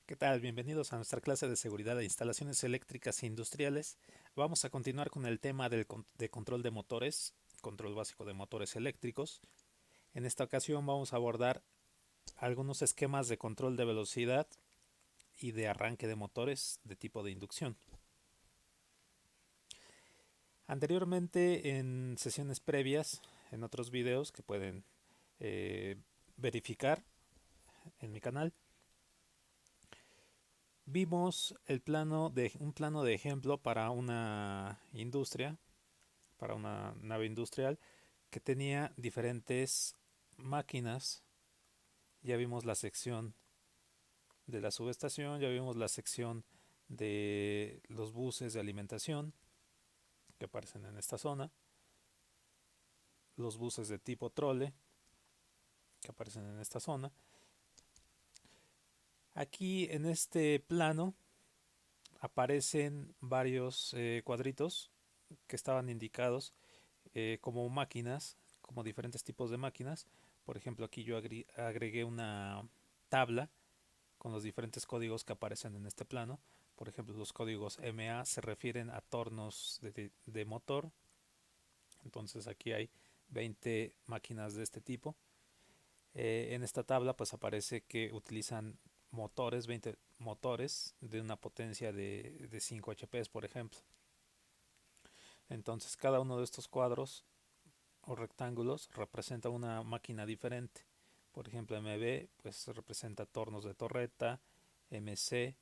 ¿Qué tal? Bienvenidos a nuestra clase de seguridad de instalaciones eléctricas e industriales. Vamos a continuar con el tema de control de motores, control básico de motores eléctricos. En esta ocasión vamos a abordar algunos esquemas de control de velocidad y de arranque de motores de tipo de inducción. Anteriormente, en sesiones previas, en otros videos que pueden eh, verificar en mi canal, vimos un plano de ejemplo para una industria, para una nave industrial que tenía diferentes máquinas. Ya vimos la sección de la subestación, ya vimos la sección de los buses de alimentación que aparecen en esta zona, los buses de tipo trole que aparecen en esta zona. Aquí en este plano aparecen varios cuadritos que estaban indicados como máquinas, como diferentes tipos de máquinas. Por ejemplo, aquí yo agregué una tabla con los diferentes códigos que aparecen en este plano. Por ejemplo, los códigos MA se refieren a tornos de motor. Entonces aquí hay 20 máquinas de este tipo. En esta tabla pues aparece que utilizan motores, 20 motores de una potencia de 5 HP, por ejemplo. Entonces cada uno de estos cuadros o rectángulos representa una máquina diferente. Por ejemplo, MB pues representa tornos de torreta, MC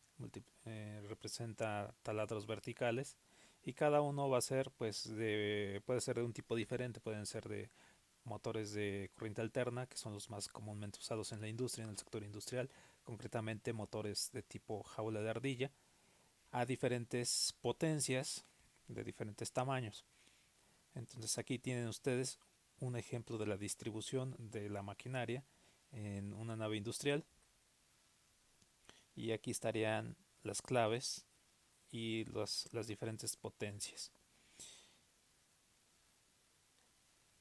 representa taladros verticales, y cada uno va a ser puede ser de un tipo diferente. Pueden ser de motores de corriente alterna, que son los más comúnmente usados en la industria, en el sector industrial, concretamente motores de tipo jaula de ardilla, a diferentes potencias de diferentes tamaños. Entonces aquí tienen ustedes un ejemplo de la distribución de la maquinaria en una nave industrial, y aquí estarían las claves y las diferentes potencias.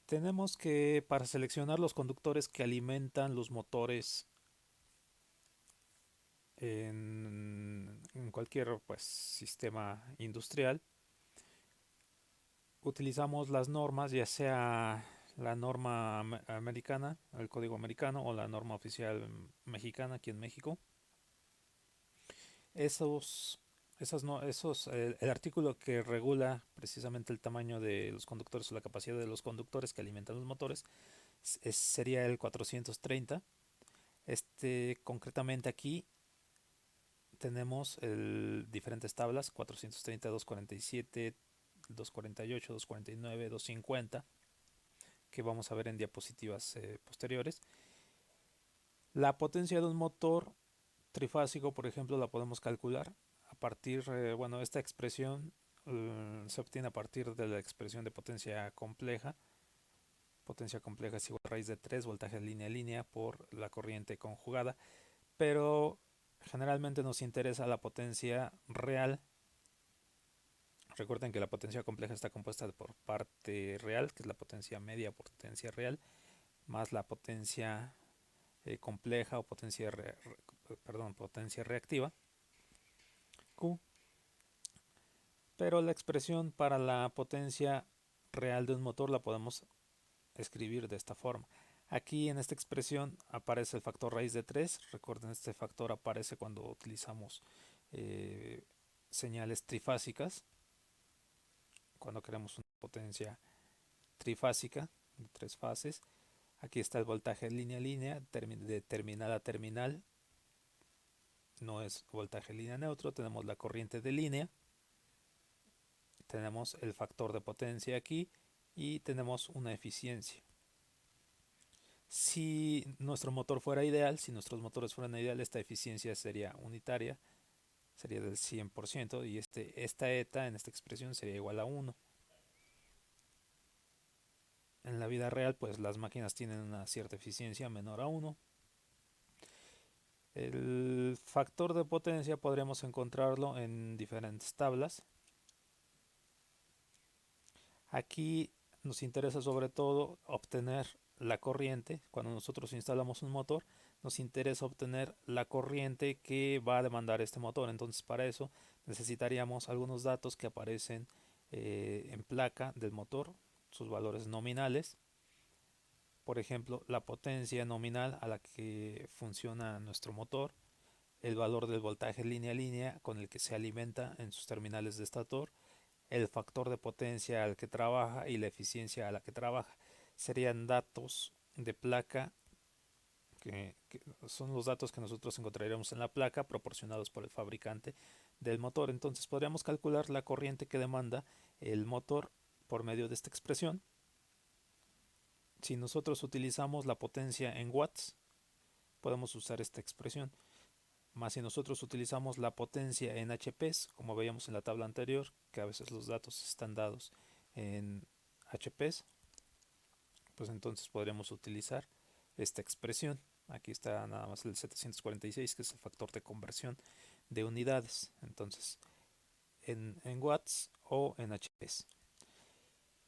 Tenemos que, para seleccionar los conductores que alimentan los motores en cualquier sistema industrial, utilizamos las normas, ya sea la norma americana, el código americano, o la norma oficial mexicana aquí en México. Esos, esas no, esos, el artículo que regula precisamente el tamaño de los conductores o la capacidad de los conductores que alimentan los motores sería el 430. Concretamente aquí tenemos diferentes tablas: 430, 247, 248, 249, 250, que vamos a ver en diapositivas posteriores. La potencia de un motor trifásico, por ejemplo, la podemos calcular a partir, esta expresión se obtiene a partir de la expresión de potencia compleja. Potencia compleja es igual a raíz de 3 voltaje línea a línea por la corriente conjugada, pero generalmente nos interesa la potencia real. Recuerden que la potencia compleja está compuesta por parte real, que es la potencia media, potencia real, más la potencia compleja o potencia reactiva, Q. Pero la expresión para la potencia real de un motor la podemos escribir de esta forma. Aquí en esta expresión aparece el factor raíz de 3. Recuerden, este factor aparece cuando utilizamos eh, señales trifásicas, cuando queremos una potencia trifásica de 3 fases. Aquí está el voltaje línea a línea, de terminal a terminal, no es voltaje línea neutro. Tenemos la corriente de línea, tenemos el factor de potencia aquí, y tenemos una eficiencia. Si nuestro motor fuera ideal, si nuestros motores fueran ideal, esta eficiencia sería unitaria, sería del 100%, y esta eta en esta expresión sería igual a 1. En la vida real, pues las máquinas tienen una cierta eficiencia menor a 1. El factor de potencia podríamos encontrarlo en diferentes tablas. Aquí nos interesa sobre todo obtener la corriente. Cuando nosotros instalamos un motor, nos interesa obtener la corriente que va a demandar este motor. Entonces para eso necesitaríamos algunos datos que aparecen en placa del motor, sus valores nominales. Por ejemplo, la potencia nominal a la que funciona nuestro motor, el valor del voltaje línea a línea con el que se alimenta en sus terminales de estator, el factor de potencia al que trabaja y la eficiencia a la que trabaja. Serían datos de placa que son los datos que nosotros encontraríamos en la placa proporcionados por el fabricante del motor. Entonces podríamos calcular la corriente que demanda el motor por medio de esta expresión. Si nosotros utilizamos la potencia en watts, podemos usar esta expresión. Más si nosotros utilizamos la potencia en HPs, como veíamos en la tabla anterior, que a veces los datos están dados en HPs, pues entonces podríamos utilizar esta expresión. Aquí está nada más el 746, que es el factor de conversión de unidades. Entonces, en watts o en HPs.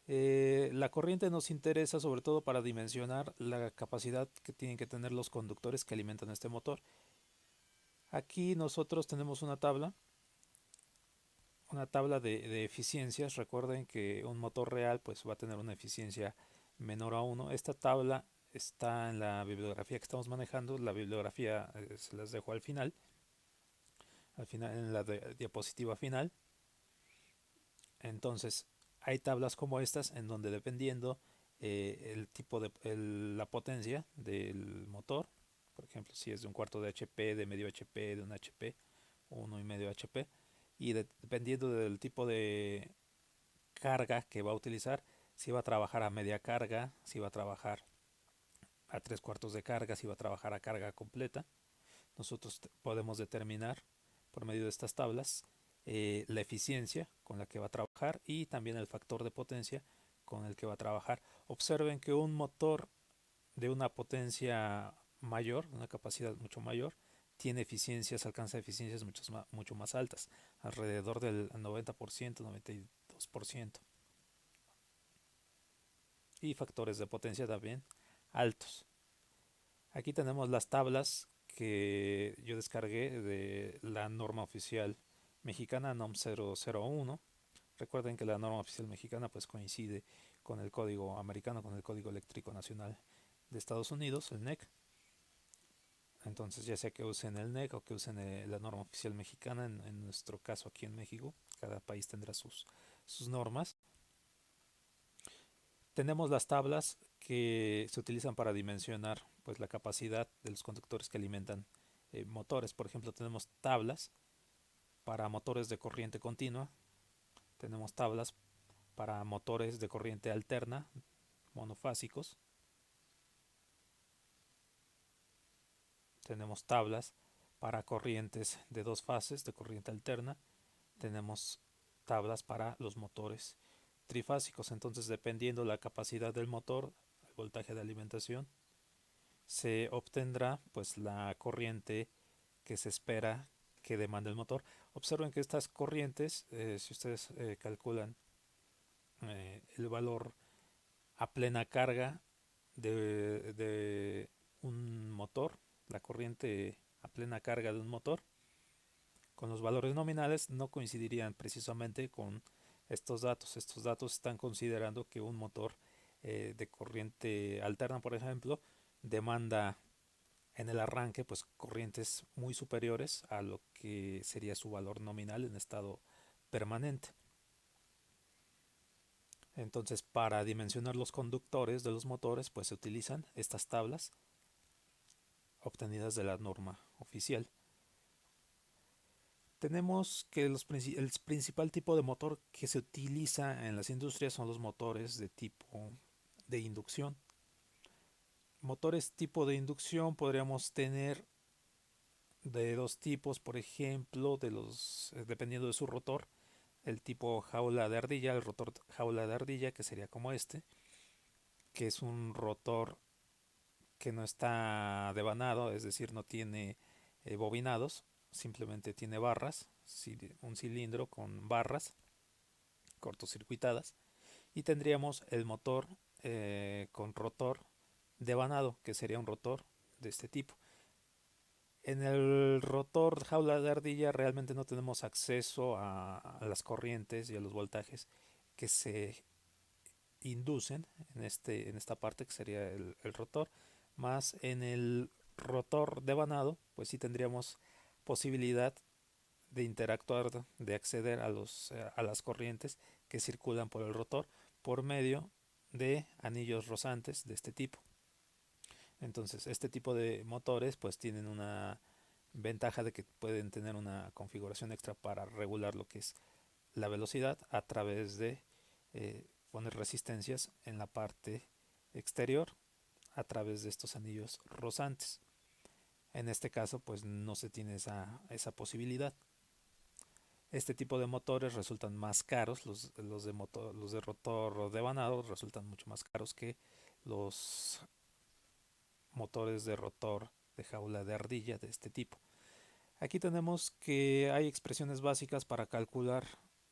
La corriente nos interesa sobre todo para dimensionar la capacidad que tienen que tener los conductores que alimentan este motor. Aquí nosotros tenemos una tabla de eficiencias. Recuerden que un motor real pues va a tener una eficiencia menor a 1. Esta tabla está en la bibliografía que estamos manejando. La bibliografía se las dejo al final en la diapositiva final. Entonces hay tablas como estas en donde dependiendo el tipo de la potencia del motor, por ejemplo si es de un cuarto de HP, de medio HP, de un HP, 1,5 HP, y dependiendo del tipo de carga que va a utilizar, si va a trabajar a media carga, si va a trabajar a 3/4 de carga, si va a trabajar a carga completa, nosotros podemos determinar por medio de estas tablas la eficiencia con la que va a trabajar y también el factor de potencia con el que va a trabajar. Observen que un motor de una potencia mayor, una capacidad mucho mayor, tiene eficiencias, alcanza eficiencias mucho más altas, alrededor del 90%, 92%. Y factores de potencia también altos. Aquí tenemos las tablas que yo descargué de la norma oficial mexicana NOM 001. Recuerden que la norma oficial mexicana pues coincide con el código americano, con el Código Eléctrico Nacional de Estados Unidos, el NEC. Entonces ya sea que usen el NEC o que usen la norma oficial mexicana, en nuestro caso aquí en México, cada país tendrá sus normas. Tenemos las tablas que se utilizan para dimensionar pues la capacidad de los conductores que alimentan motores. Por ejemplo, tenemos tablas para motores de corriente continua, tenemos tablas para motores de corriente alterna, monofásicos, tenemos tablas para corrientes de dos fases de corriente alterna, tenemos tablas para los motores trifásicos. Entonces, dependiendo la capacidad del motor, el voltaje de alimentación, se obtendrá pues la corriente que se espera que demande el motor. Observen que estas corrientes, si ustedes calculan el valor a plena carga de un motor, la corriente a plena carga de un motor, con los valores nominales no coincidirían precisamente con estos datos. Estos datos están considerando que un motor de corriente alterna, por ejemplo, demanda en el arranque pues corrientes muy superiores a lo que sería su valor nominal en estado permanente. Entonces, para dimensionar los conductores de los motores pues se utilizan estas tablas obtenidas de la norma oficial. Tenemos que el principal tipo de motor que se utiliza en las industrias son los motores de tipo de inducción. Motores tipo de inducción podríamos tener de dos tipos, por ejemplo, dependiendo de su rotor, el tipo jaula de ardilla, el rotor jaula de ardilla, que sería como este, que es un rotor que no está devanado, es decir, no tiene bobinados, simplemente tiene barras, un cilindro con barras cortocircuitadas, y tendríamos el motor con rotor devanado, que sería un rotor de este tipo. En el rotor jaula de ardilla realmente no tenemos acceso a las corrientes y a los voltajes que se inducen en esta parte que sería el rotor, más en el rotor devanado, pues sí tendríamos posibilidad de interactuar, de acceder a las corrientes que circulan por el rotor por medio de anillos rozantes de este tipo. Entonces, este tipo de motores pues tienen una ventaja de que pueden tener una configuración extra para regular lo que es la velocidad a través de poner resistencias en la parte exterior a través de estos anillos rozantes. En este caso pues no se tiene esa posibilidad. Este tipo de motores resultan más caros, los de rotor devanado resultan mucho más caros que los motores de rotor de jaula de ardilla de este tipo. Aquí tenemos que hay expresiones básicas para calcular,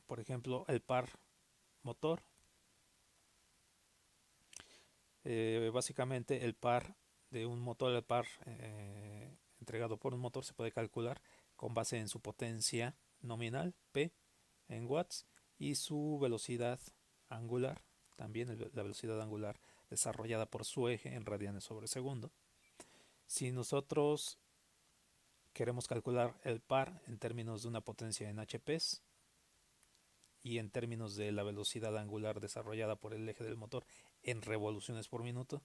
por ejemplo, el par motor. Básicamente el par de un motor, el par entregado por un motor se puede calcular con base en su potencia nominal, P, en watts, y su velocidad angular, también la velocidad angular desarrollada por su eje en radianes sobre segundo. Si nosotros queremos calcular el par en términos de una potencia en HPs y en términos de la velocidad angular desarrollada por el eje del motor en revoluciones por minuto,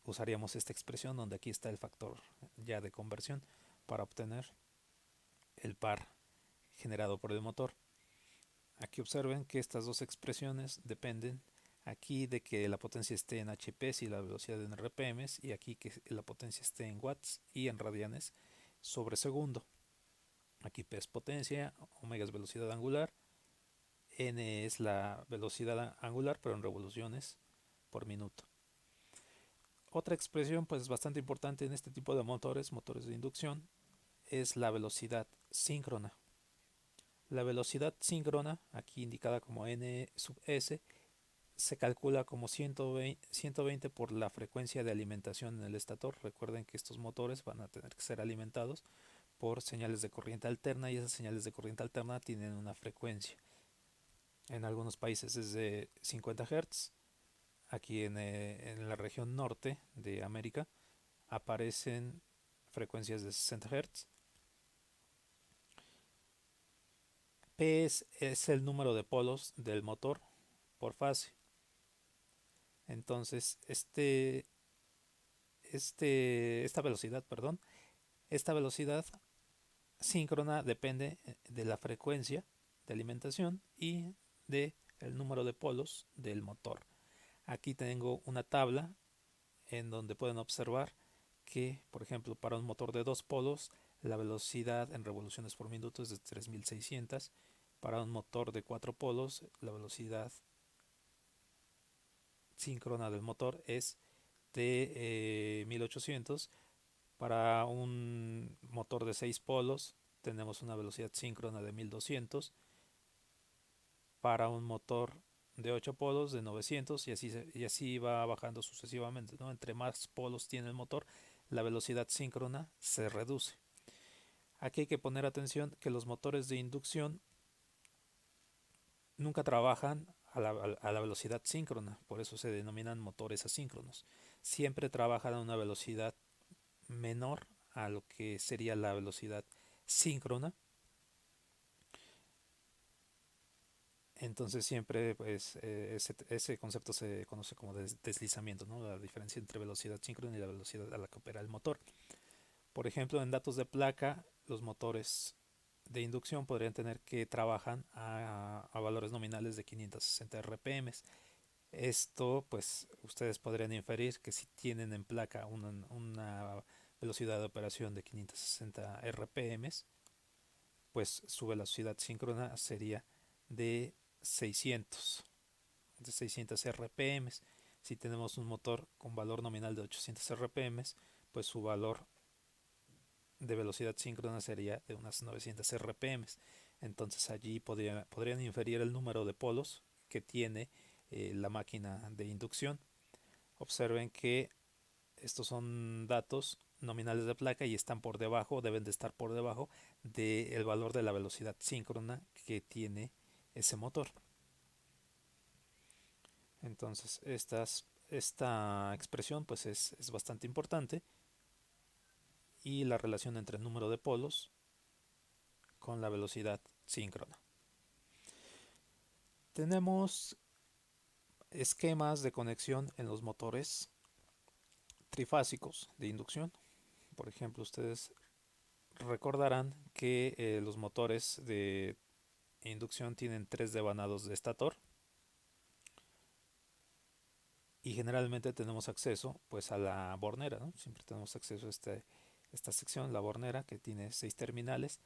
usaríamos esta expresión donde aquí está el factor ya de conversión para obtener el par generado por el motor. Aquí observen que estas dos expresiones dependen aquí de que la potencia esté en HP y la velocidad en RPM, y aquí que la potencia esté en watts y en radianes sobre segundo. Aquí P es potencia, omega es velocidad angular, N es la velocidad angular pero en revoluciones por minuto. Otra expresión pues bastante importante en este tipo de motores, motores de inducción, es la velocidad síncrona. La velocidad síncrona, aquí indicada como N sub S, se calcula como 120 por la frecuencia de alimentación en el estator. Recuerden que estos motores van a tener que ser alimentados por señales de corriente alterna y esas señales de corriente alterna tienen una frecuencia. En algunos países es de 50 Hz. Aquí en la región norte de América aparecen frecuencias de 60 Hz. P es el número de polos del motor por fase. Entonces, esta velocidad síncrona depende de la frecuencia de alimentación y de el número de polos del motor. Aquí tengo una tabla en donde pueden observar que, por ejemplo, para un motor de dos polos, la velocidad en revoluciones por minuto es de 3600. Para un motor de cuatro polos, la velocidad síncrona del motor es de 1800. Para un motor de 6 polos tenemos una velocidad síncrona de 1200. Para un motor de 8 polos de 900 y así va bajando sucesivamente, ¿no? Entre más polos tiene el motor, la velocidad síncrona se reduce. Aquí hay que poner atención que los motores de inducción nunca trabajan a la velocidad síncrona, por eso se denominan motores asíncronos. Siempre trabajan a una velocidad menor a lo que sería la velocidad síncrona. Entonces siempre pues, ese concepto se conoce como deslizamiento, ¿no? La diferencia entre velocidad síncrona y la velocidad a la que opera el motor. Por ejemplo, en datos de placa, los motores de inducción podrían tener que trabajan a valores nominales de 560 RPM. Esto, pues, ustedes podrían inferir que si tienen en placa una velocidad de operación de 560 RPM, pues su velocidad síncrona sería de 600, de 600 RPM. Si tenemos un motor con valor nominal de 800 RPM, pues su valor de velocidad síncrona sería de unas 900 RPM. Entonces allí podrían inferir el número de polos que tiene la máquina de inducción. Observen que estos son datos nominales de placa y están por debajo, deben de estar por debajo del valor de la velocidad síncrona que tiene ese motor. Entonces esta expresión pues es bastante importante, y la relación entre el número de polos con la velocidad síncrona. Tenemos esquemas de conexión en los motores trifásicos de inducción. Por ejemplo, ustedes recordarán que los motores de inducción tienen 3 devanados de estator, y generalmente tenemos acceso pues a la bornera, ¿no? Siempre tenemos acceso a esta sección, la bornera, que tiene 6 terminales,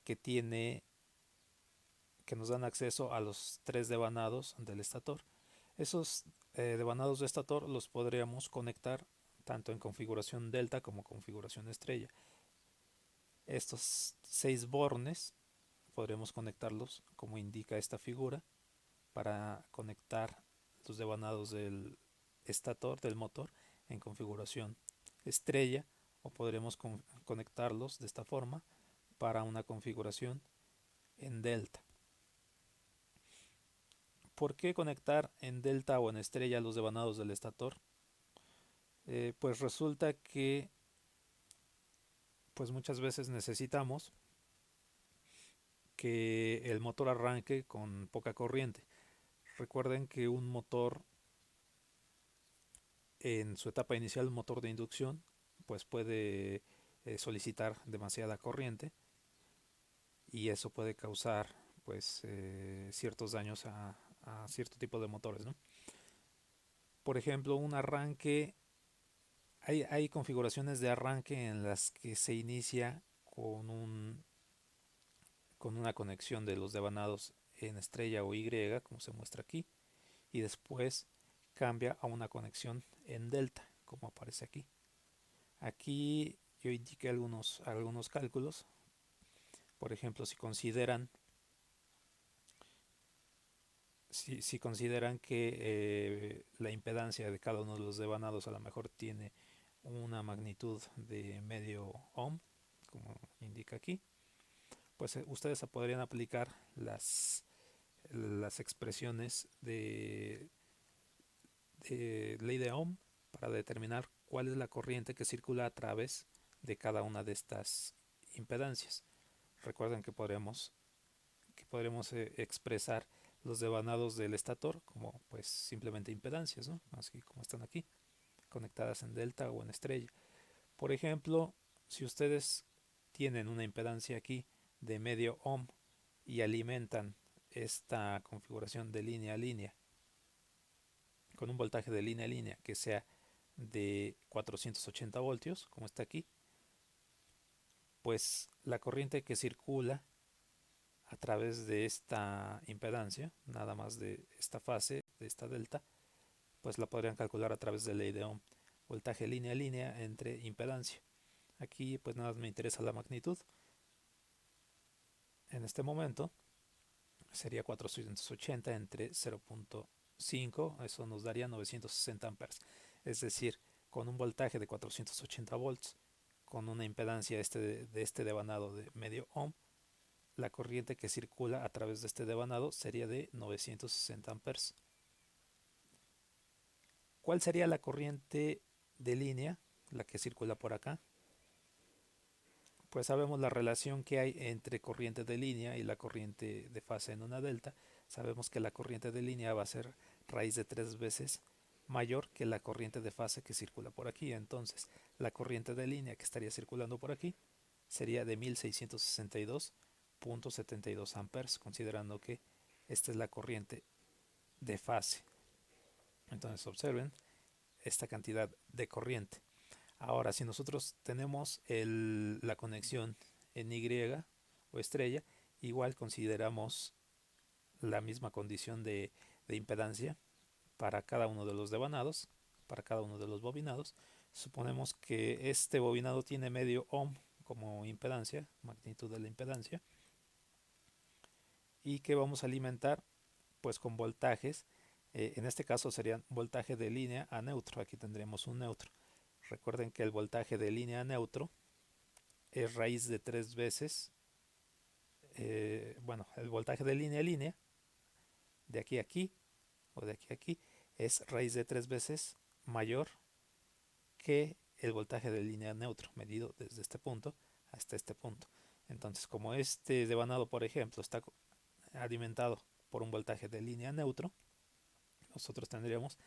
que nos dan acceso a los 3 devanados del estator. Esos devanados de estator los podríamos conectar tanto en configuración delta como configuración estrella. Estos 6 bornes podremos conectarlos como indica esta figura, para conectar los devanados del estator del motor en configuración estrella, o podremos conectarlos de esta forma para una configuración en delta. ¿Por qué conectar en delta o en estrella los devanados del estator? Pues resulta que pues muchas veces necesitamos que el motor arranque con poca corriente. Recuerden que un motor en su etapa inicial, un motor de inducción, pues puede solicitar demasiada corriente, y eso puede causar pues ciertos daños a cierto tipo de motores, ¿no? Por ejemplo, un arranque, hay configuraciones de arranque en las que se inicia con una conexión de los devanados en estrella o Y, como se muestra aquí, y después cambia a una conexión en delta, como aparece aquí. Aquí yo indiqué algunos cálculos. Por ejemplo, si consideran que la impedancia de cada uno de los devanados a lo mejor tiene una magnitud de medio ohm, como indica aquí, pues ustedes podrían aplicar las expresiones de ley de Ohm para determinar cuál es la corriente que circula a través de cada una de estas impedancias. Recuerden que podremos expresar los devanados del estator como pues simplemente impedancias, ¿no? Así como están aquí, conectadas en delta o en estrella. Por ejemplo, si ustedes tienen una impedancia aquí de medio ohm y alimentan esta configuración de línea a línea con un voltaje de línea a línea que sea de 480 voltios, como está aquí, pues la corriente que circula a través de esta impedancia, nada más de esta fase, de esta delta, pues la podrían calcular a través de ley de Ohm, voltaje línea a línea entre impedancia. Aquí pues nada más me interesa la magnitud. En este momento sería 480 entre 0.5, eso nos daría 960 amperes. Es decir, con un voltaje de 480 volts, con una impedancia de este devanado de medio ohm, la corriente que circula a través de este devanado sería de 960 amperes. ¿Cuál sería la corriente de línea, la que circula por acá? Pues sabemos la relación que hay entre corriente de línea y la corriente de fase en una delta. Sabemos que la corriente de línea va a ser raíz de 3 veces mayor que la corriente de fase que circula por aquí. Entonces, la corriente de línea que estaría circulando por aquí sería de 1662.72 amperes, considerando que esta es la corriente de fase. Entonces, observen esta cantidad de corriente. Ahora, si nosotros tenemos la conexión en Y o estrella, igual consideramos la misma condición de impedancia para cada uno de los devanados, para cada uno de los bobinados. Suponemos que este bobinado tiene medio ohm como impedancia, magnitud de la impedancia, y que vamos a alimentar pues con voltajes. En este caso serían voltaje de línea a neutro. Aquí tendríamos un neutro. Recuerden que el voltaje de línea a neutro es raíz de 3 veces, bueno, el voltaje de línea a línea, de aquí a aquí, o de aquí a aquí, es raíz de 3 veces mayor que el voltaje de línea neutro, medido desde este punto hasta este punto. Entonces, como este devanado, por ejemplo, está alimentado por un voltaje de línea neutro, nosotros tendríamos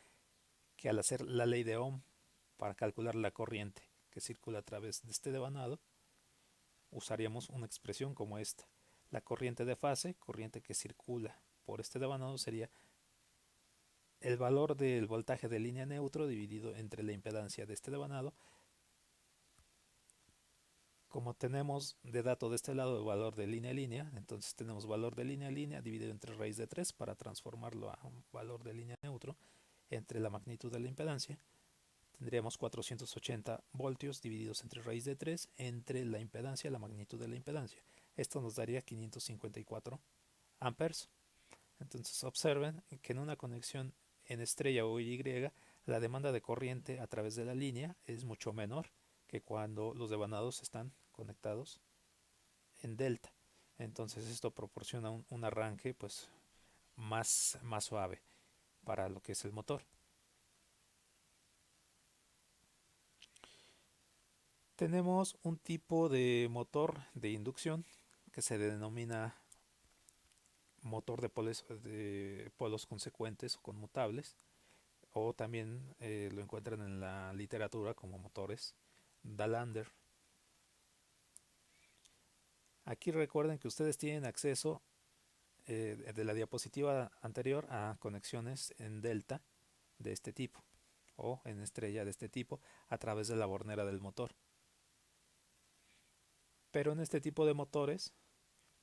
que, al hacer la ley de Ohm para calcular la corriente que circula a través de este devanado, usaríamos una expresión como esta. La corriente de fase, corriente que circula por este devanado, sería el valor del voltaje de línea neutro dividido entre la impedancia de este devanado. Como tenemos de dato de este lado el valor de línea a línea, entonces tenemos valor de línea a línea dividido entre raíz de 3 para transformarlo a un valor de línea neutro entre la magnitud de la impedancia. Tendríamos 480 voltios divididos entre raíz de 3 entre la impedancia, la magnitud de la impedancia. Esto nos daría 554 amperes. Entonces observen que en una conexión en estrella o Y, la demanda de corriente a través de la línea es mucho menor que cuando los devanados están conectados en delta. Entonces esto proporciona un arranque pues más suave para lo que es el motor. Tenemos un tipo de motor de inducción que se denomina motor de polos consecuentes o conmutables, o también lo encuentran en la literatura como motores Dalander. Aquí recuerden que ustedes tienen acceso de la diapositiva anterior a conexiones en delta de este tipo o en estrella de este tipo a través de la bornera del motor. Pero en este tipo de motores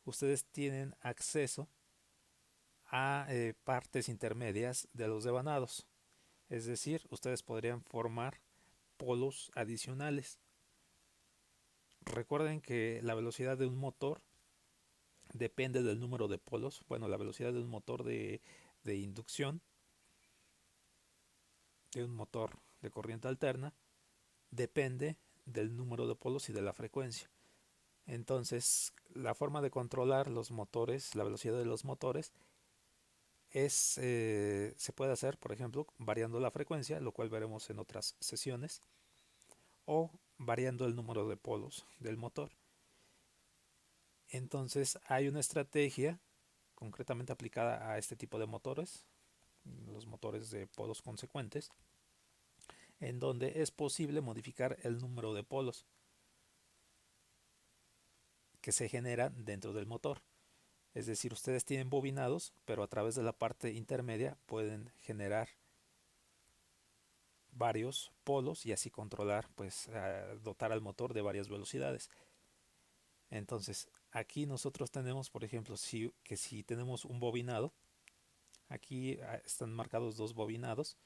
ustedes tienen acceso a partes intermedias de los devanados. Es decir, ustedes podrían formar polos adicionales. Recuerden que la velocidad de un motor depende del número de polos. Bueno, la velocidad de un motor de inducción, de un motor de corriente alterna, depende del número de polos y de la frecuencia. Entonces, la forma de controlar los motores, la velocidad de los motores, se puede hacer, por ejemplo, variando la frecuencia, lo cual veremos en otras sesiones, o variando el número de polos del motor. Entonces, hay una estrategia concretamente aplicada a este tipo de motores, los motores de polos consecuentes, en donde es posible modificar el número de polos que se genera dentro del motor. Es decir, ustedes tienen bobinados, pero a través de la parte intermedia pueden generar varios polos y así controlar, pues dotar al motor de varias velocidades. Entonces, aquí nosotros tenemos, por ejemplo, que si tenemos un bobinado, aquí están marcados dos bobinados,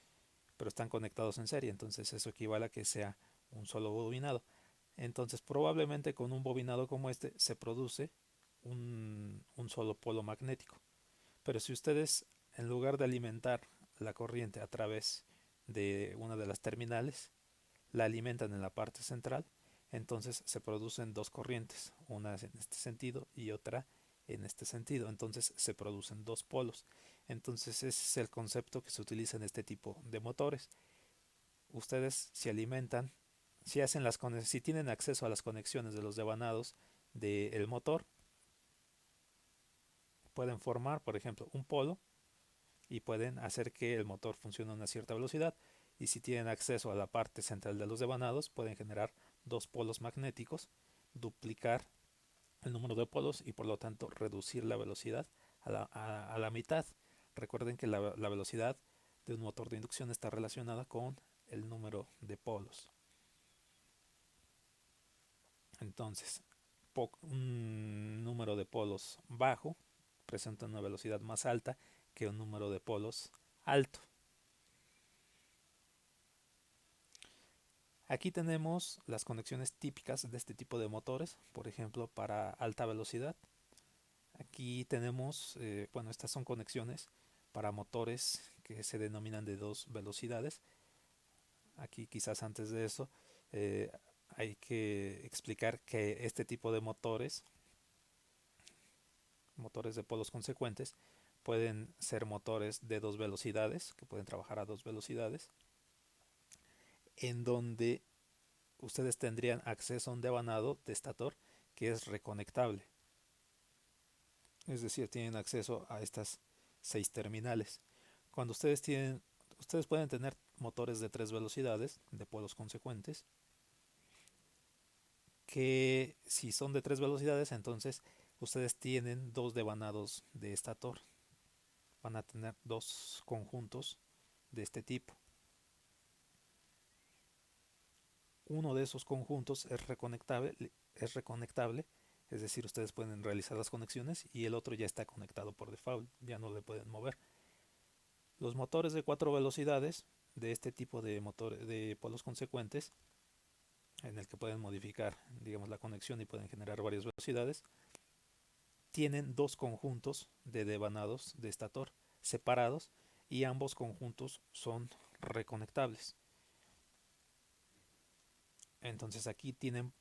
pero están conectados en serie, entonces eso equivale a que sea un solo bobinado. Entonces, probablemente con un bobinado como este se produce un solo polo magnético. Pero si ustedes, en lugar de alimentar la corriente a través de una de las terminales, la alimentan en la parte central, entonces se producen dos corrientes, una en este sentido y otra en este sentido. Entonces se producen dos polos. Entonces ese es el concepto que se utiliza en este tipo de motores. Ustedes si alimentan, si tienen acceso a las conexiones de los devanados del motor, pueden formar, por ejemplo, un polo y pueden hacer que el motor funcione a una cierta velocidad. Y si tienen acceso a la parte central de los devanados, pueden generar dos polos magnéticos, duplicar el número de polos y por lo tanto reducir la velocidad a la mitad. Recuerden que la velocidad de un motor de inducción está relacionada con el número de polos. Entonces, un número de polos bajo presenta una velocidad más alta que un número de polos alto. Aquí tenemos las conexiones típicas de este tipo de motores, por ejemplo, para alta velocidad. Aquí tenemos, bueno, estas son conexiones para motores que se denominan de dos velocidades. Aquí quizás antes de eso eh, hay que explicar que este tipo de motores, motores de polos consecuentes, pueden ser motores de dos velocidades, que pueden trabajar a dos velocidades, en donde ustedes tendrían acceso a un devanado de estator que es reconectable. Es decir, tienen acceso a estas 6 terminales. Cuando ustedes pueden tener motores de 3 velocidades, de polos consecuentes, que si son de 3 velocidades, entonces ustedes tienen dos devanados de estator. Van a tener dos conjuntos de este tipo. Uno de esos conjuntos es reconectable, es decir, ustedes pueden realizar las conexiones y el otro ya está conectado por default, ya no le pueden mover. Los motores de 4 velocidades de este tipo de motores de polos consecuentes, en el que pueden modificar, digamos, la conexión y pueden generar varias velocidades, tienen dos conjuntos de devanados de estator separados y ambos conjuntos son reconectables. Entonces aquí tienen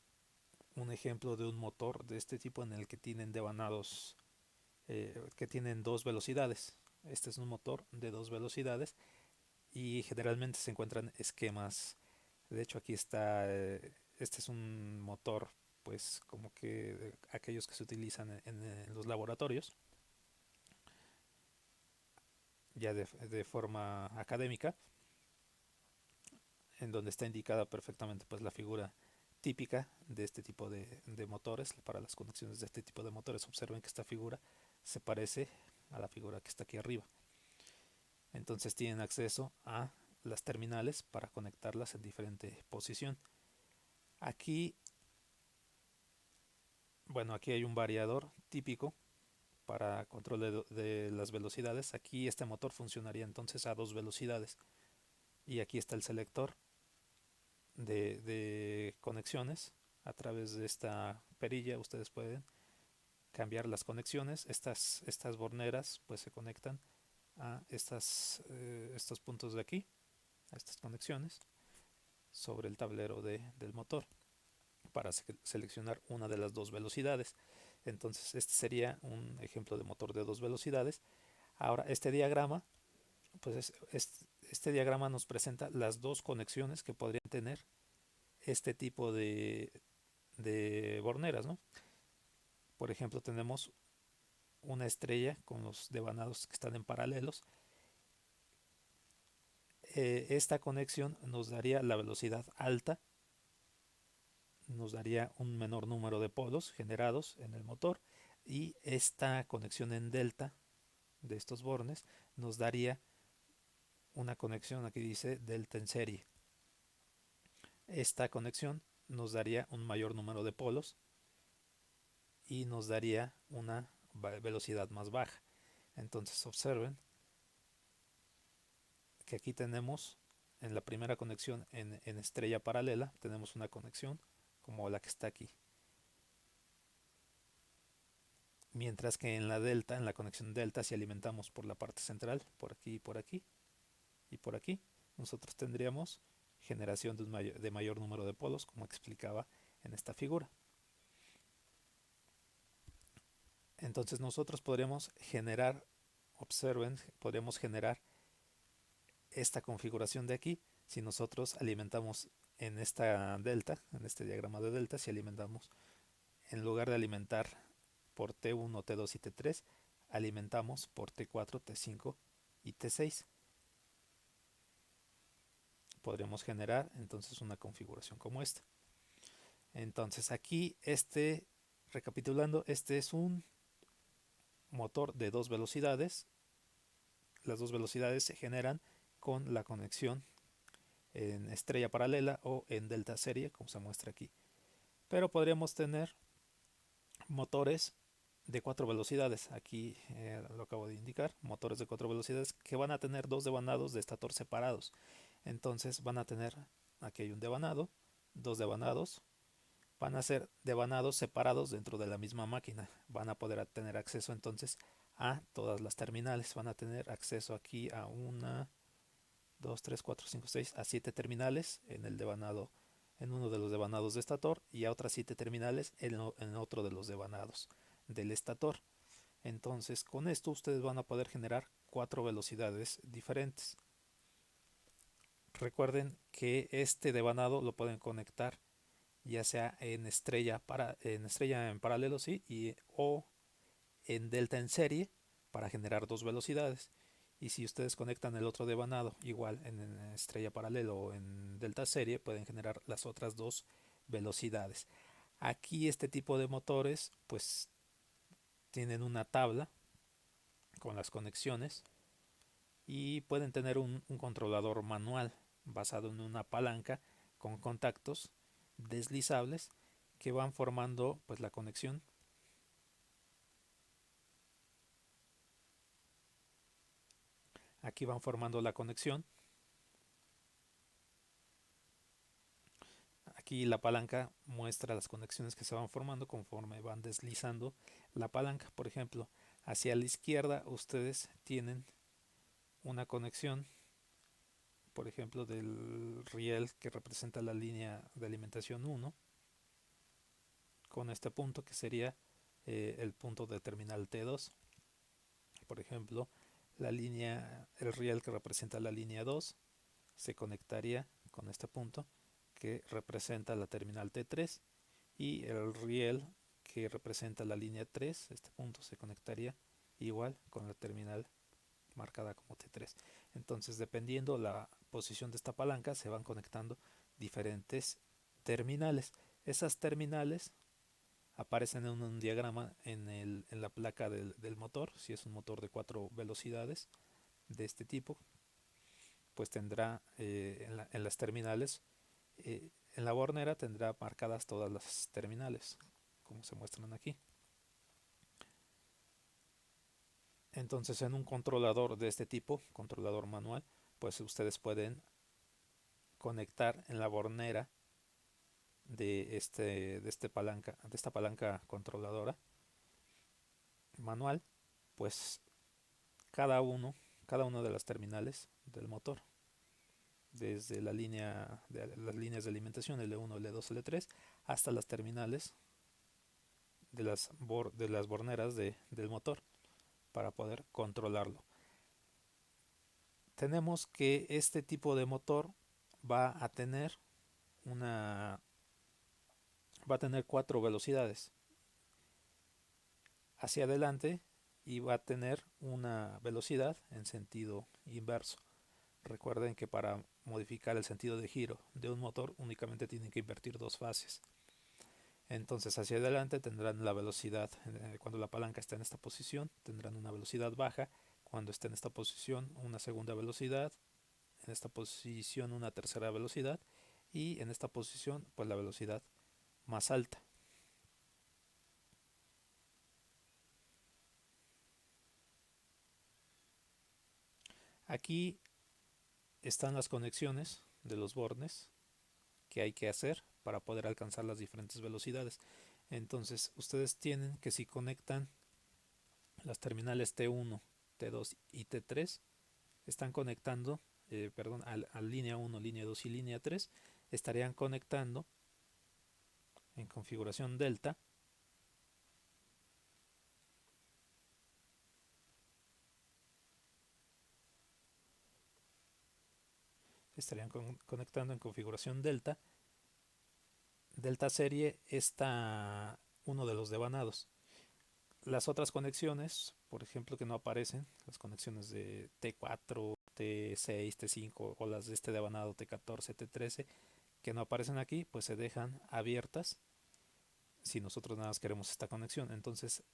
un ejemplo de un motor de este tipo en el que tienen devanados que tienen dos velocidades. Este es un motor de dos velocidades y generalmente se encuentran esquemas. De hecho aquí está, este es un motor pues como que aquellos que se utilizan en los laboratorios ya de forma académica, en donde está indicada perfectamente pues la figura típica de este tipo de motores. Para las conexiones de este tipo de motores, observen que esta figura se parece a la figura que está aquí arriba. Entonces tienen acceso a las terminales para conectarlas en diferente posición. Aquí, bueno, aquí hay un variador típico para control de las velocidades. Aquí este motor funcionaría entonces a dos velocidades. Y aquí está el selector de conexiones. A través de esta perilla ustedes pueden cambiar las conexiones. Estas borneras pues se conectan a estos puntos de aquí, a estas conexiones, sobre el tablero del motor para seleccionar una de las dos velocidades. Entonces este sería un ejemplo de motor de dos velocidades. Ahora este diagrama, pues este diagrama nos presenta las dos conexiones que podrían tener este tipo de borneras, ¿no? Por ejemplo, tenemos una estrella con los devanados que están en paralelos. Esta conexión nos daría la velocidad alta, nos daría un menor número de polos generados en el motor, y esta conexión en delta de estos bornes nos daría una conexión, aquí dice delta en serie. Esta conexión nos daría un mayor número de polos y nos daría una velocidad más baja. Entonces observen que aquí tenemos en la primera conexión en estrella paralela, tenemos una conexión como la que está aquí. Mientras que en la delta, en la conexión delta, si alimentamos por la parte central, por aquí y por aquí y por aquí, nosotros tendríamos generación de mayor número de polos, como explicaba en esta figura. Entonces nosotros podríamos generar, observen, podríamos generar esta configuración de aquí si nosotros alimentamos en esta delta, en este diagrama de delta, si alimentamos, en lugar de alimentar por T1, T2 y T3, alimentamos por T4, T5 y T6. Podríamos generar entonces una configuración como esta. Entonces aquí, recapitulando, este es un motor de dos velocidades. Las dos velocidades se generan con la conexión en estrella paralela o en delta serie, como se muestra aquí. Pero podríamos tener motores de cuatro velocidades. Aquí lo acabo de indicar, motores de cuatro velocidades que van a tener dos devanados de estator separados. Entonces van a tener, aquí hay un devanado, dos devanados, van a ser devanados separados dentro de la misma máquina. Van a poder tener acceso entonces a todas las terminales. Van a tener acceso aquí a 1, 2, 3, 4, 5, 6, a 7 terminales en el devanado en uno de los devanados de estator y a otras 7 terminales en otro de los devanados del estator. Entonces con esto ustedes van a poder generar 4 velocidades diferentes. Recuerden que este devanado lo pueden conectar ya sea en estrella en paralelo, sí, o en delta en serie para generar 2 velocidades. Y si ustedes conectan el otro devanado igual en estrella paralelo o en delta serie, pueden generar las otras 2 velocidades. Aquí este tipo de motores pues tienen una tabla con las conexiones y pueden tener un controlador manual basado en una palanca con contactos deslizables que van formando pues la conexión. Aquí van formando la conexión. Aquí la palanca muestra las conexiones que se van formando conforme van deslizando la palanca. Por ejemplo, hacia la izquierda ustedes tienen una conexión, por ejemplo, del riel que representa la línea de alimentación 1 con este punto que sería el punto de terminal T2. Por ejemplo, el riel que representa la línea 2 se conectaría con este punto que representa la terminal T3 y el riel que representa la línea 3, este punto se conectaría igual con la terminal marcada como T3. Entonces, dependiendo la posición de esta palanca, se van conectando diferentes terminales. Esas terminales aparecen en un diagrama en la placa del motor. Si es un motor de 4 velocidades de este tipo, pues tendrá en las terminales, en la bornera tendrá marcadas todas las terminales, como se muestran aquí. Entonces en un controlador de este tipo, controlador manual, pues ustedes pueden conectar en la bornera de esta palanca controladora manual, pues cada uno, cada una de las terminales del motor, desde las líneas de alimentación L1, L2, L3, hasta las terminales de las borneras del motor para poder controlarlo. Tenemos que este tipo de motor va a tener va a tener 4 velocidades hacia adelante y va a tener una velocidad en sentido inverso. Recuerden que para modificar el sentido de giro de un motor únicamente tienen que invertir 2 fases. Entonces hacia adelante tendrán la velocidad, cuando la palanca está en esta posición tendrán una velocidad baja, cuando esté en esta posición una segunda velocidad, en esta posición una tercera velocidad y en esta posición pues la velocidad más alta. Aquí están las conexiones de los bornes que hay que hacer para poder alcanzar las diferentes velocidades. Entonces ustedes tienen que, si conectan las terminales T1, T2 y T3, están conectando, a línea 1, línea 2 y línea 3, estarían conectando en configuración delta conectando en configuración delta serie está uno de los devanados. Las otras conexiones, por ejemplo, que no aparecen, las conexiones de T4, T6, T5 o las de este devanado T14, T13, que no aparecen aquí, pues se dejan abiertas si nosotros nada más queremos esta conexión. Entonces,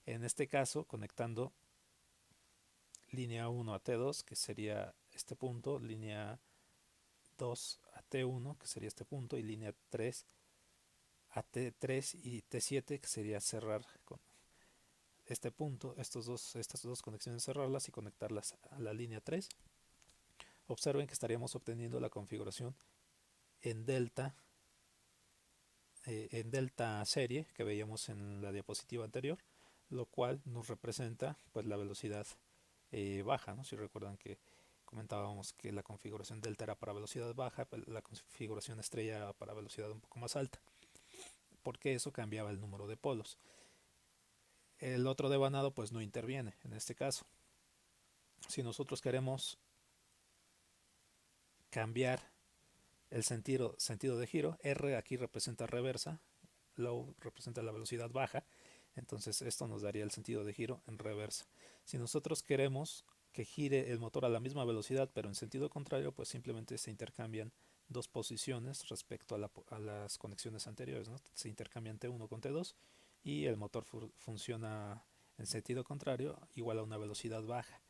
en este caso, conectando línea 1 a T2, que sería este punto, línea 2 a T1, que sería este punto, y línea 3 a T3 y T7, que sería cerrar con este punto, estas dos conexiones, cerrarlas y conectarlas a la línea 3. Observen que estaríamos obteniendo la configuración en delta, en delta serie que veíamos en la diapositiva anterior, lo cual nos representa pues la velocidad baja, ¿no? Si recuerdan que Comentábamos que la configuración delta era para velocidad baja, la configuración estrella era para velocidad un poco más alta, porque eso cambiaba el número de polos. El otro devanado pues no interviene en este caso. Si nosotros queremos cambiar el sentido de giro, R aquí representa reversa, low representa la velocidad baja, entonces esto nos daría el sentido de giro en reversa. Si nosotros queremos que gire el motor a la misma velocidad pero en sentido contrario, pues simplemente se intercambian dos posiciones respecto a las conexiones anteriores, ¿no? Se intercambian T1 con T2 y el motor funciona en sentido contrario igual a una velocidad baja.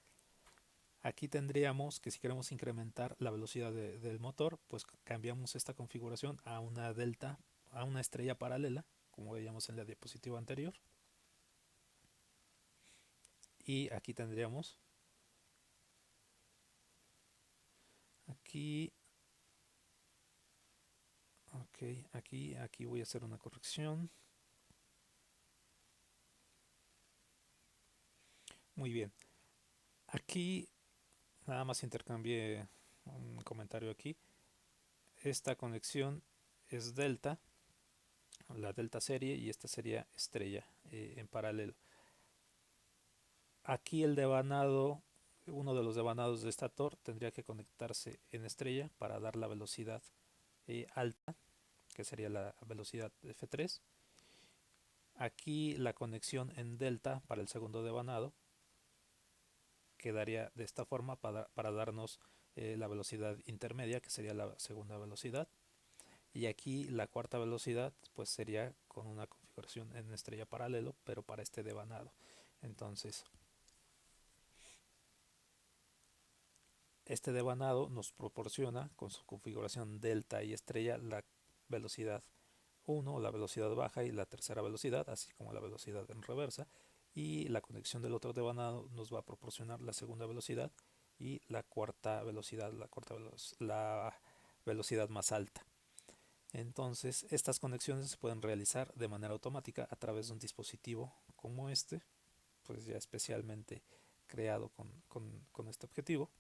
Aquí tendríamos que si queremos incrementar la velocidad del motor, pues cambiamos esta configuración a una delta, a una estrella paralela, como veíamos en la diapositiva anterior. Y aquí tendríamos, aquí, ok, aquí voy a hacer una corrección. Muy bien, aquí nada más intercambié un comentario aquí. Esta conexión es delta, la delta serie, y esta sería estrella en paralelo. Aquí el devanado, uno de los devanados de estator tendría que conectarse en estrella para dar la velocidad alta, que sería la velocidad F3. Aquí la conexión en delta para el segundo devanado quedaría de esta forma para darnos la velocidad intermedia, que sería la segunda velocidad. Y aquí la cuarta velocidad pues sería con una configuración en estrella paralelo, pero para este devanado. Entonces, este devanado nos proporciona con su configuración delta y estrella la velocidad 1, la velocidad baja y la tercera velocidad, así como la velocidad en reversa. Y la conexión del otro devanado nos va a proporcionar la segunda velocidad y la cuarta velocidad, la velocidad más alta. Entonces, estas conexiones se pueden realizar de manera automática a través de un dispositivo como este, pues ya especialmente creado con este objetivo.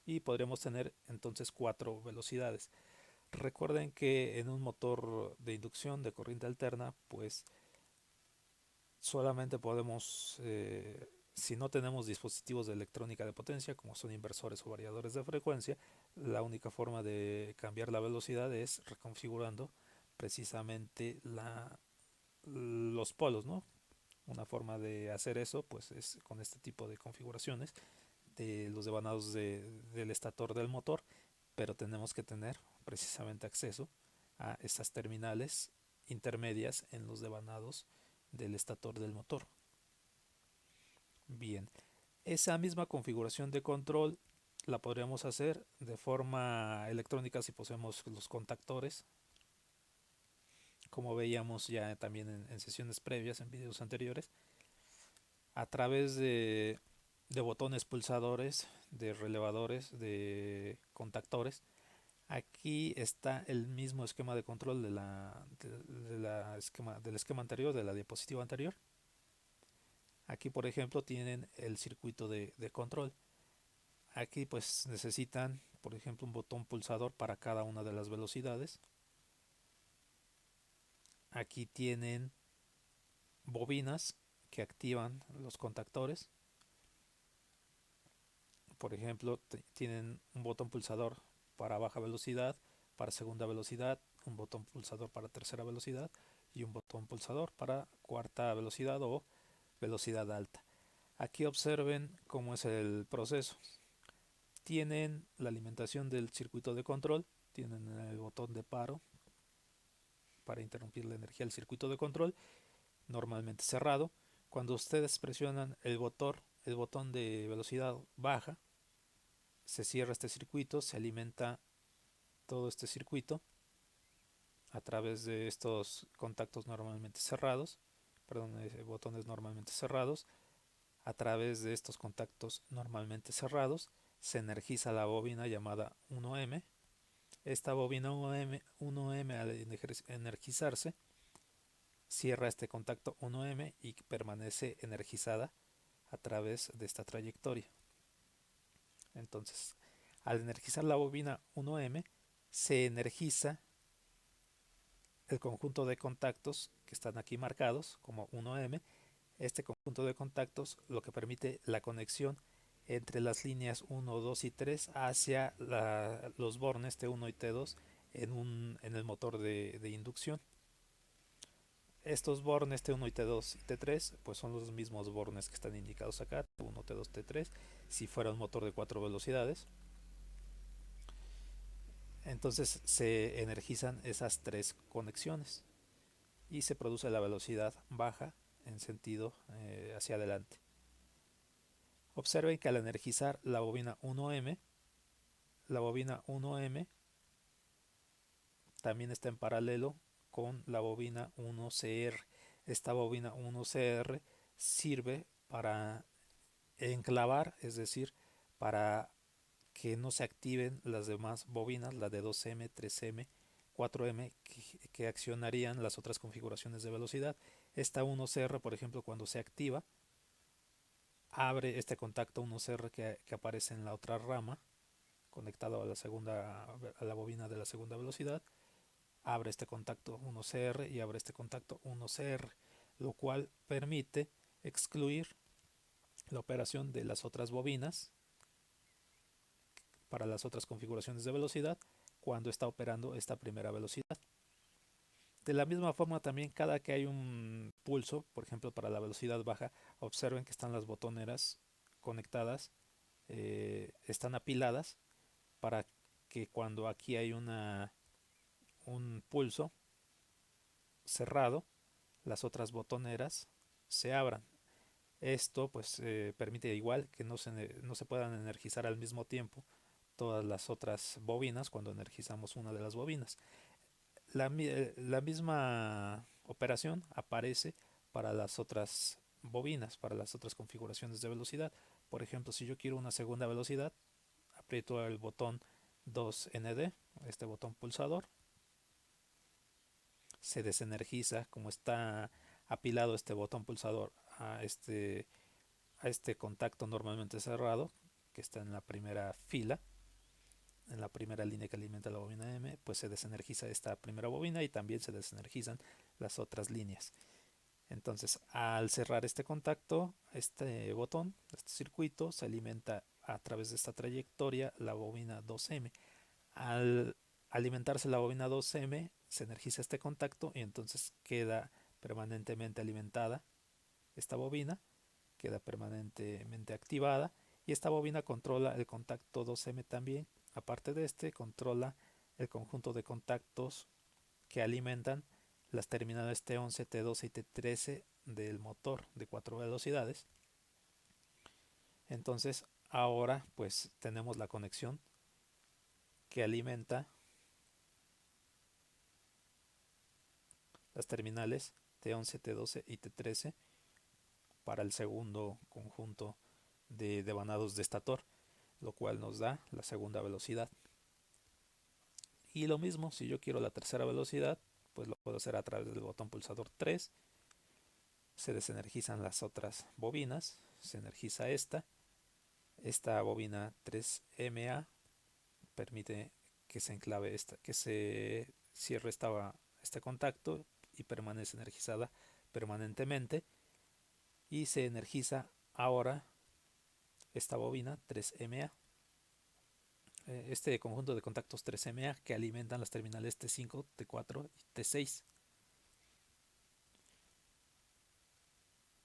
Y podremos tener entonces 4 velocidades. Recuerden que en un motor de inducción de corriente alterna, pues solamente podemos, si no tenemos dispositivos de electrónica de potencia, como son inversores o variadores de frecuencia, la única forma de cambiar la velocidad es reconfigurando precisamente los polos, ¿no? Una forma de hacer eso pues es con este tipo de configuraciones de los devanados del estator del motor, pero tenemos que tener precisamente acceso a estas terminales intermedias en los devanados del estator del motor. Bien, esa misma configuración de control la podríamos hacer de forma electrónica si poseemos los contactores, como veíamos ya también en sesiones previas, en videos anteriores, a través de botones pulsadores, de relevadores, de contactores. Aquí está el mismo esquema de control del esquema anterior, de la diapositiva anterior. Aquí, por ejemplo, tienen el circuito de control. Aquí pues necesitan, por ejemplo, un botón pulsador para cada una de las velocidades. Aquí tienen bobinas que activan los contactores. Por ejemplo, tienen un botón pulsador para baja velocidad, para segunda velocidad, un botón pulsador para tercera velocidad y un botón pulsador para cuarta velocidad o velocidad alta. Aquí observen cómo es el proceso. Tienen la alimentación del circuito de control, tienen el botón de paro para interrumpir la energía del circuito de control, normalmente cerrado. Cuando ustedes presionan el botón de velocidad baja, se cierra este circuito, se alimenta todo este circuito a través de estos contactos normalmente cerrados, perdón, botones normalmente cerrados. A través de estos contactos normalmente cerrados se energiza la bobina llamada 1M. Esta bobina 1M al energizarse cierra este contacto 1M y permanece energizada a través de esta trayectoria. Entonces, al energizar la bobina 1M, se energiza el conjunto de contactos que están aquí marcados como 1M. Este conjunto de contactos lo que permite la conexión entre las líneas 1, 2 y 3 hacia los bornes T1 y T2 en el motor de inducción. Estos bornes T1 y T2 y T3 pues son los mismos bornes que están indicados acá, T1, T2, T3, si fuera un motor de 4 velocidades. Entonces se energizan esas tres conexiones y se produce la velocidad baja en sentido hacia adelante. Observen que al energizar la bobina 1M, la bobina 1M también está en paralelo con la bobina 1CR. Esta bobina 1CR sirve para enclavar, es decir, para que no se activen las demás bobinas, la de 2M, 3M, 4M, que accionarían las otras configuraciones de velocidad. Esta 1CR, por ejemplo, cuando se activa, abre este contacto 1CR que aparece en la otra rama, conectado a la bobina de la segunda velocidad, abre este contacto 1CR y abre este contacto 1CR, lo cual permite excluir la operación de las otras bobinas para las otras configuraciones de velocidad cuando está operando esta primera velocidad. De la misma forma también cada que hay un pulso, por ejemplo para la velocidad baja, observen que están las botoneras conectadas, están apiladas para que cuando aquí hay un pulso cerrado, las otras botoneras se abran. Esto pues permite igual que no se puedan energizar al mismo tiempo todas las otras bobinas cuando energizamos una de las bobinas. La misma operación aparece para las otras bobinas, para las otras configuraciones de velocidad. Por ejemplo, si yo quiero una segunda velocidad, aprieto el botón 2ND, este botón pulsador, se desenergiza como está apilado este botón pulsador a este contacto normalmente cerrado que está en la primera fila, en la primera línea que alimenta la bobina M, pues se desenergiza esta primera bobina y también se desenergizan las otras líneas. Entonces, al cerrar este contacto, este botón, este circuito, se alimenta a través de esta trayectoria la bobina 2M. Al alimentarse la bobina 2M, se energiza este contacto y entonces queda permanentemente alimentada esta bobina, queda permanentemente activada y esta bobina controla el contacto 2M también. Aparte de este, controla el conjunto de contactos que alimentan las terminales T11, T12 y T13 del motor de 4 velocidades. Entonces ahora pues tenemos la conexión que alimenta las terminales T11, T12 y T13 para el segundo conjunto de devanados de estator, lo cual nos da la segunda velocidad. Y lo mismo, si yo quiero la tercera velocidad, pues lo puedo hacer a través del botón pulsador 3. Se desenergizan las otras bobinas, se energiza esta bobina 3MA permite que se enclave que se cierre este contacto y permanece energizada permanentemente y se energiza ahora esta bobina 3MA. Este conjunto de contactos 3MA que alimentan las terminales T5, T4 y T6.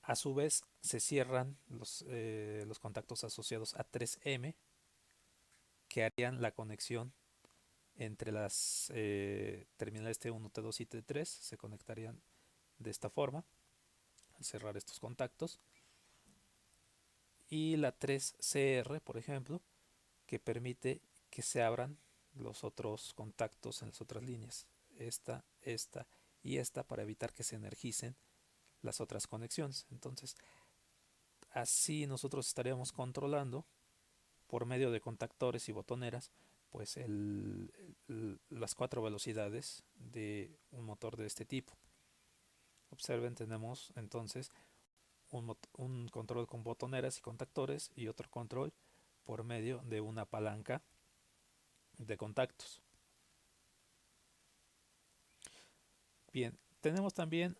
A su vez se cierran los contactos asociados a 3M que harían la conexión entre las terminales T1, T2 y T3. Se conectarían de esta forma al cerrar estos contactos. Y la 3CR, por ejemplo, que permite que se abran los otros contactos en las otras líneas. Esta y esta para evitar que se energicen las otras conexiones. Entonces, así nosotros estaríamos controlando por medio de contactores y botoneras pues las 4 velocidades de un motor de este tipo. Observen, tenemos entonces un control con botoneras y contactores y otro control por medio de una palanca de contactos. Bien, tenemos también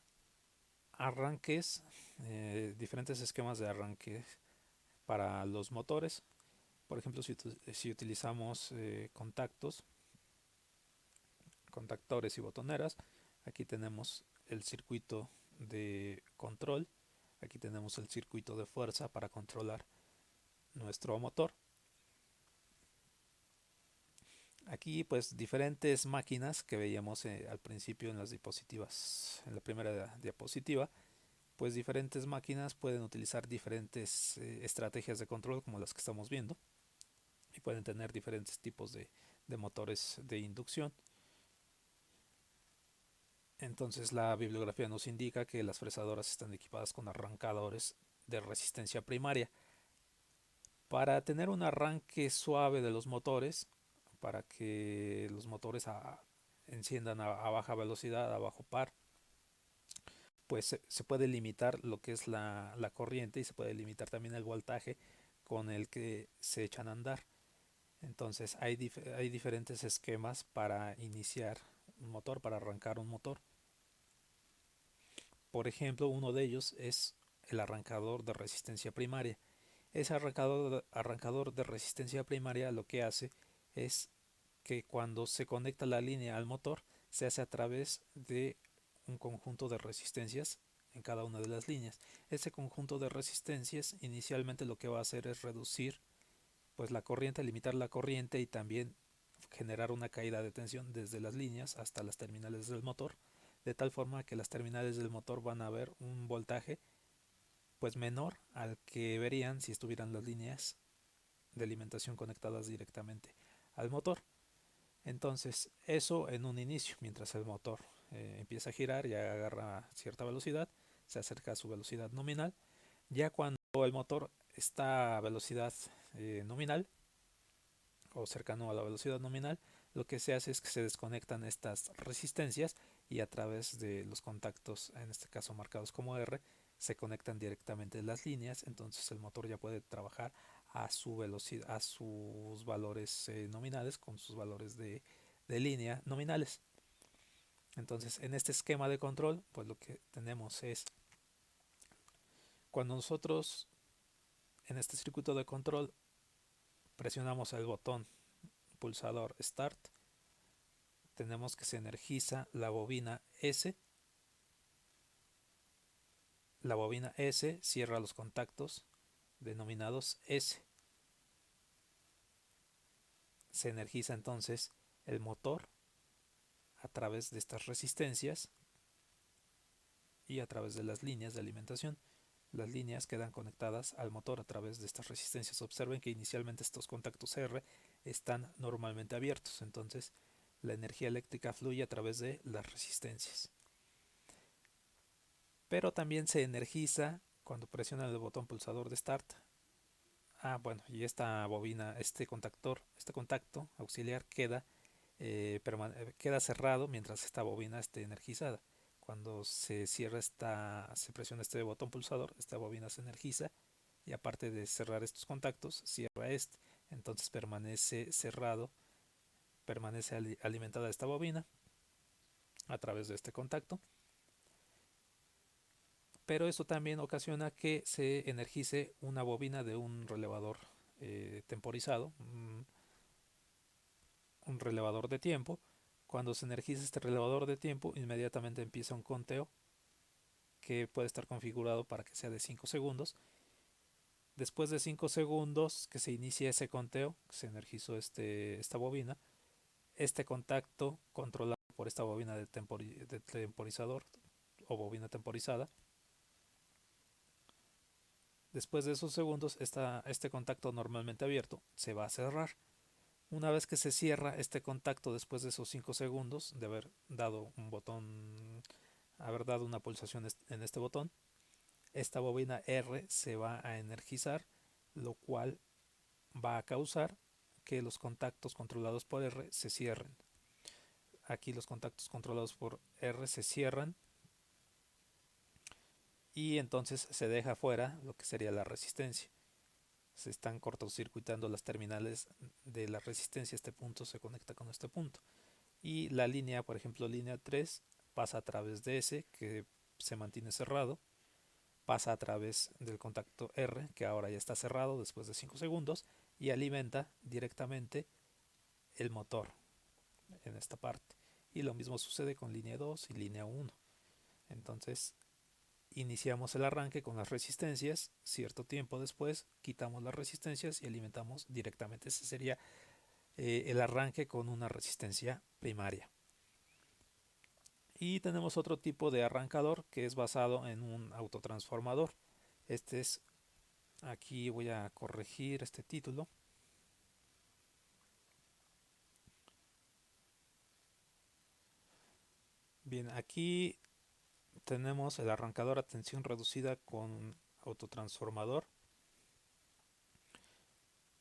arranques, diferentes esquemas de arranque para los motores. Por ejemplo, si utilizamos contactores y botoneras, aquí tenemos el circuito de control, aquí tenemos el circuito de fuerza para controlar nuestro motor. Aquí pues diferentes máquinas que veíamos al principio en las diapositivas, en la primera diapositiva, pues diferentes máquinas pueden utilizar diferentes estrategias de control como las que estamos viendo y pueden tener diferentes tipos de motores de inducción. Entonces la bibliografía nos indica que las fresadoras están equipadas con arrancadores de resistencia primaria. Para tener un arranque suave de los motores, para que los motores enciendan a baja velocidad, a bajo par, pues se puede limitar lo que es la corriente y se puede limitar también el voltaje con el que se echan a andar. Entonces hay diferentes esquemas para iniciar un motor, para arrancar un motor. Por ejemplo, uno de ellos es el arrancador de resistencia primaria. Ese arrancador de resistencia primaria lo que hace es que cuando se conecta la línea al motor se hace a través de un conjunto de resistencias en cada una de las líneas. Ese conjunto de resistencias inicialmente lo que va a hacer es reducir pues la corriente, limitar la corriente y también generar una caída de tensión desde las líneas hasta las terminales del motor, de tal forma que las terminales del motor van a ver un voltaje pues menor al que verían si estuvieran las líneas de alimentación conectadas directamente al motor. Entonces eso en un inicio, mientras el motor empieza a girar, ya agarra cierta velocidad, se acerca a su velocidad nominal. Ya cuando el motor está a velocidad nominal o cercano a la velocidad nominal, lo que se hace es que se desconectan estas resistencias y a través de los contactos, en este caso marcados como R, se conectan directamente las líneas. Entonces el motor ya puede trabajar a su velocidad, a sus valores nominales con sus valores de línea nominales. Entonces en este esquema de control, pues lo que tenemos es cuando nosotros en este circuito de control presionamos el botón pulsador Start, tenemos que se energiza la bobina S. La bobina S cierra los contactos denominados S. Se energiza entonces el motor a través de estas resistencias y a través de las líneas de alimentación. Las líneas quedan conectadas al motor a través de estas resistencias. Observen que inicialmente estos contactos R están normalmente abiertos, entonces la energía eléctrica fluye a través de las resistencias. Pero también se energiza cuando presionan el botón pulsador de Start. Bueno, y esta bobina, este contacto auxiliar queda cerrado mientras esta bobina esté energizada. Cuando se se presiona este botón pulsador, esta bobina se energiza y aparte de cerrar estos contactos, cierra este. Entonces permanece cerrado, permanece alimentada esta bobina a través de este contacto. Pero eso también ocasiona que se energice una bobina de un relevador temporizado, un relevador de tiempo. Cuando se energiza este relevador de tiempo, inmediatamente empieza un conteo que puede estar configurado para que sea de 5 segundos. Después de 5 segundos que se inicie ese conteo, que se energizó esta bobina, este contacto controlado por esta bobina de temporizador o bobina temporizada, después de esos segundos este contacto normalmente abierto se va a cerrar. Una vez que se cierra este contacto después de esos 5 segundos de haber dado haber dado una pulsación en este botón, esta bobina R se va a energizar, lo cual va a causar que los contactos controlados por R se cierren. Aquí los contactos controlados por R se cierran y entonces se deja fuera lo que sería la resistencia. se están cortocircuitando las terminales de la resistencia. Este punto se conecta con este punto. Y la línea, por ejemplo, línea 3, pasa a través de ese, que se mantiene cerrado, pasa a través del contacto R, que ahora ya está cerrado después de 5 segundos, y alimenta directamente el motor en esta parte. Y lo mismo sucede con línea 2 y línea 1. Entonces, iniciamos el arranque con las resistencias, cierto tiempo después quitamos las resistencias y alimentamos directamente. Ese sería el arranque con una resistencia primaria. Y tenemos otro tipo de arrancador que es basado en un autotransformador. Este es, aquí voy a corregir este título. Bien, aquí tenemos el arrancador a tensión reducida con autotransformador.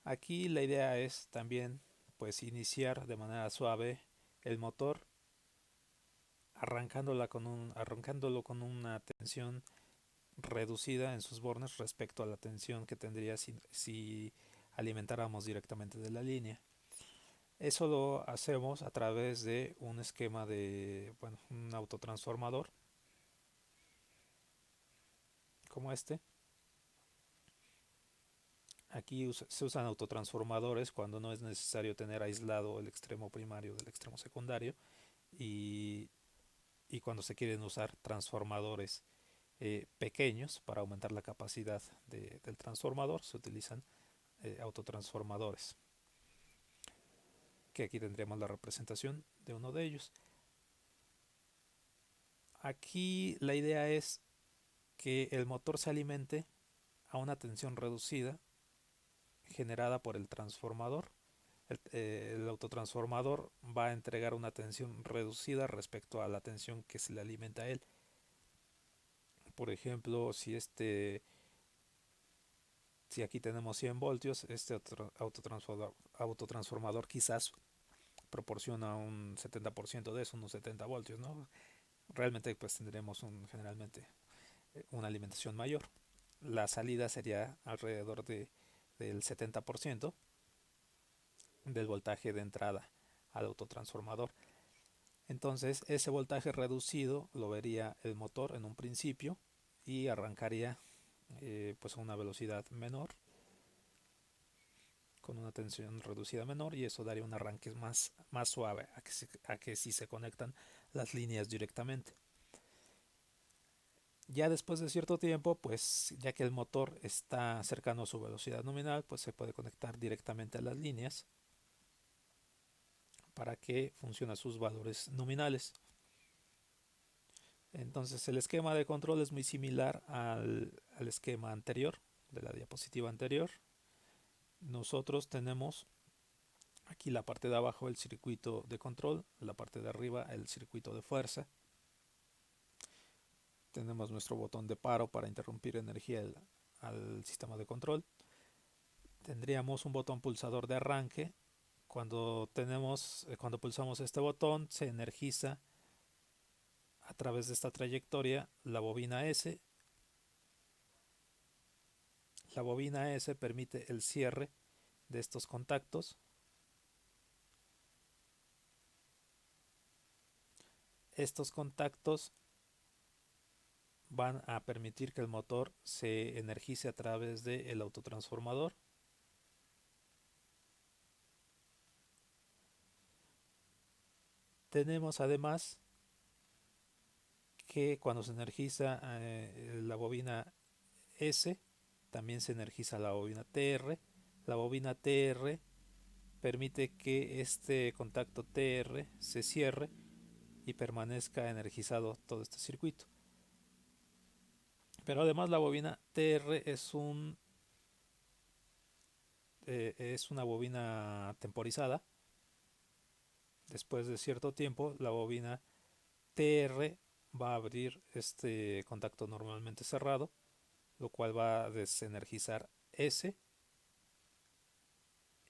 Aquí la idea es también pues iniciar de manera suave el motor arrancándolo con una tensión reducida en sus bornes respecto a la tensión que tendría si alimentáramos directamente de la línea. Eso lo hacemos a través de un esquema de, bueno, un autotransformador como este. Aquí se usan autotransformadores cuando no es necesario tener aislado el extremo primario del extremo secundario y, y cuando se quieren usar transformadores pequeños para aumentar la capacidad del transformador, se utilizan autotransformadores, que aquí tendríamos la representación de uno de ellos. Aquí la idea es que el motor se alimente a una tensión reducida generada por el transformador. El autotransformador va a entregar una tensión reducida respecto a la tensión que se le alimenta a él. Por ejemplo, si aquí tenemos 100 voltios, este autotransformador quizás proporciona un 70% de eso, unos 70 voltios, ¿no? Realmente pues tendremos generalmente una alimentación mayor. La salida sería alrededor del 70% del voltaje de entrada al autotransformador. Entonces ese voltaje reducido lo vería el motor en un principio y arrancaría pues a una velocidad menor, con una tensión reducida menor, y eso daría un arranque más suave a que si se conectan las líneas directamente. Ya después de cierto tiempo, pues ya que el motor está cercano a su velocidad nominal, pues se puede conectar directamente a las líneas para que funcionen sus valores nominales. Entonces el esquema de control es muy similar al esquema anterior, de la diapositiva anterior. Nosotros tenemos aquí la parte de abajo el circuito de control, la parte de arriba el circuito de fuerza. Tenemos nuestro botón de paro para interrumpir energía al sistema de control. Tendríamos un botón pulsador de arranque. Cuando pulsamos este botón, se energiza a través de esta trayectoria la bobina S. La bobina S permite el cierre de estos contactos. Estos contactos van a permitir que el motor se energice a través del autotransformador. Tenemos además que cuando se energiza la bobina S, también se energiza la bobina TR. La bobina TR permite que este contacto TR se cierre y permanezca energizado todo este circuito. Pero además la bobina TR es una bobina temporizada. Después de cierto tiempo, la bobina TR va a abrir este contacto normalmente cerrado, lo cual va a desenergizar S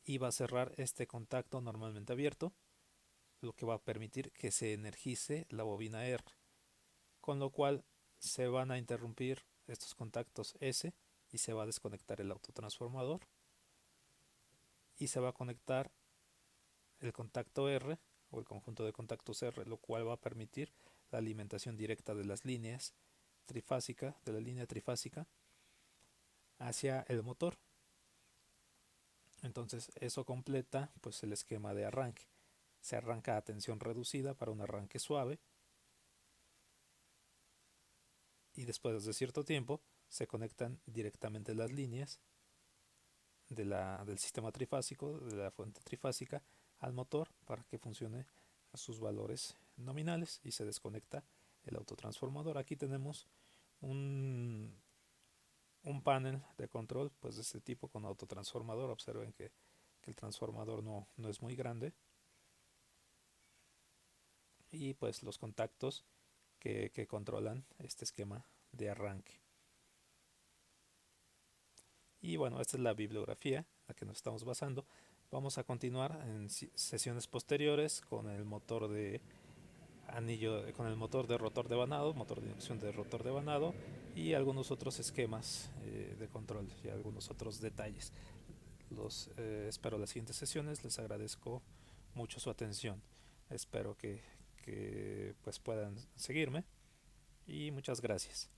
y va a cerrar este contacto normalmente abierto, lo que va a permitir que se energice la bobina R, con lo cual se van a interrumpir estos contactos S y se va a desconectar el autotransformador. y se va a conectar el contacto R o el conjunto de contactos R, lo cual va a permitir la alimentación directa de las líneas trifásica, de la línea trifásica hacia el motor. Entonces eso completa pues el esquema de arranque. Se arranca a tensión reducida para un arranque suave y después de cierto tiempo se conectan directamente las líneas del sistema trifásico, de la fuente trifásica, al motor para que funcione a sus valores nominales y se desconecta el autotransformador. Aquí tenemos un, un panel de control pues de este tipo con autotransformador. Observen que el transformador no es muy grande y pues los contactos que controlan este esquema de arranque. Y bueno, esta es la bibliografía en la que nos estamos basando. Vamos a continuar en sesiones posteriores con el motor de con el motor de rotor de vanado, motor de inducción de rotor de vanado y algunos otros esquemas de control y algunos otros detalles. Los espero las siguientes sesiones. Les agradezco mucho su atención. Espero que pues puedan seguirme y muchas gracias.